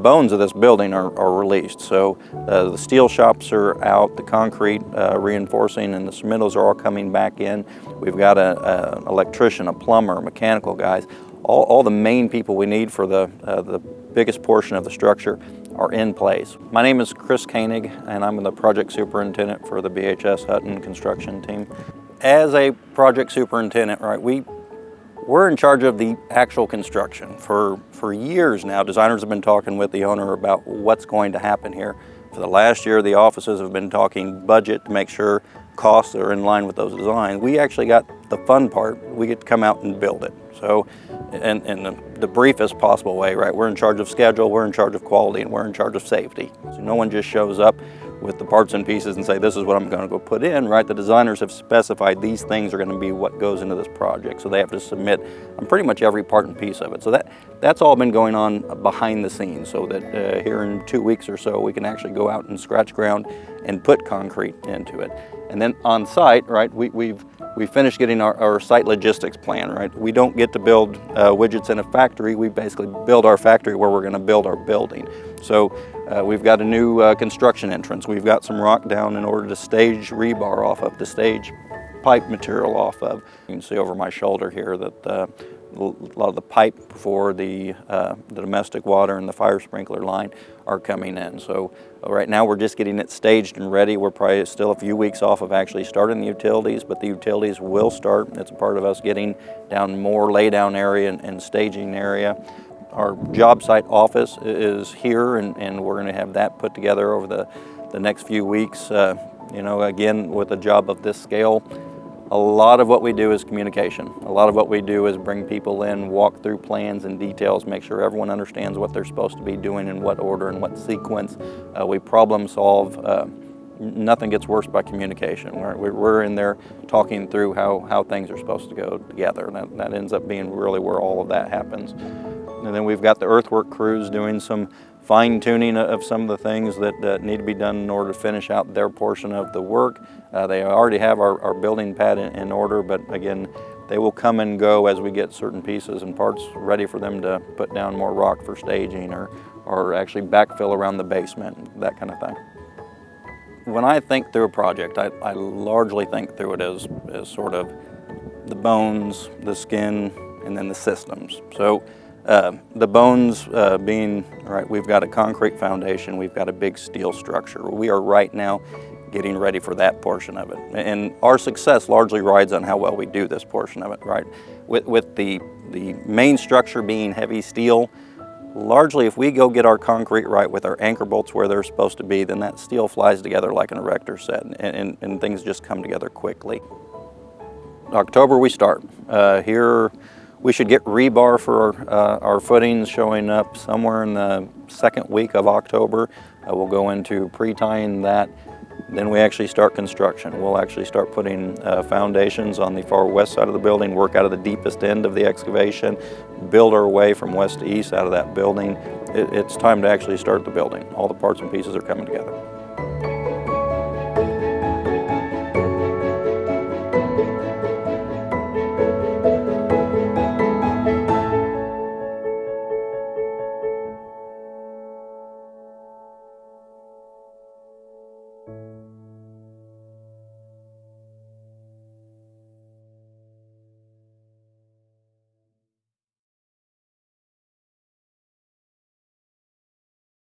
bones of this building are released. So the steel shops are out, the concrete reinforcing and the cementals are all coming back in. We've got an electrician, a plumber, mechanical guys. All the main people we need for the biggest portion of the structure are in place. My name is Chris Koenig, and I'm the project superintendent for the BHS Hutton construction team. As a project superintendent, right, we're in charge of the actual construction. For years now, designers have been talking with the owner about what's going to happen here. For the last year, the offices have been talking budget to make sure costs are in line with those designs. We actually got the fun part. We get to come out and build it. So, in the briefest possible way, right? We're in charge of schedule, we're in charge of quality, and we're in charge of safety. So no one just shows up with the parts and pieces and say, this is what I'm going to go put in, right? The designers have specified these things are going to be what goes into this project. So they have to submit on pretty much every part and piece of it. So that's all been going on behind the scenes, so that here in 2 weeks or so, we can actually go out and scratch ground and put concrete into it. And then on site, right, we finished getting our site logistics plan, right? We don't get to build widgets in a factory. We basically build our factory where we're going to build our building. So we've got a new construction entrance. We've got some rock down in order to stage rebar off of, to stage pipe material off of. You can see over my shoulder here that a lot of the pipe for the domestic water and the fire sprinkler line are coming in. So right now we're just getting it staged and ready. We're probably still a few weeks off of actually starting the utilities, but the utilities will start. It's a part of us getting down more laydown area and staging area. Our job site office is here, and we're going to have that put together over the next few weeks. You know, again, with a job of this scale, a lot of what we do is communication. A lot of what we do is bring people in, walk through plans and details, make sure everyone understands what they're supposed to be doing, in what order and what sequence. We problem solve. Nothing gets worse by communication. We're in there talking through how things are supposed to go together. And that ends up being really where all of that happens. And then we've got the earthwork crews doing some fine-tuning of some of the things that need to be done in order to finish out their portion of the work. They already have our building pad in order, but again, they will come and go as we get certain pieces and parts ready for them to put down more rock for staging or actually backfill around the basement, that kind of thing. When I think through a project, I largely think through it as sort of the bones, the skin, and then the systems. So the bones being, right, we've got a concrete foundation, we've got a big steel structure. We are right now getting ready for that portion of it. And our success largely rides on how well we do this portion of it, right? With the main structure being heavy steel, largely if we go get our concrete right with our anchor bolts where they're supposed to be, then that steel flies together like an erector set, and things just come together quickly. October we start. Here we should get rebar for our footings showing up somewhere in the second week of October. We'll go into pre-tying that. Then we actually start construction. We'll actually start putting foundations on the far west side of the building, work out of the deepest end of the excavation, build our way from west to east out of that building. It's time to actually start the building. All the parts and pieces are coming together.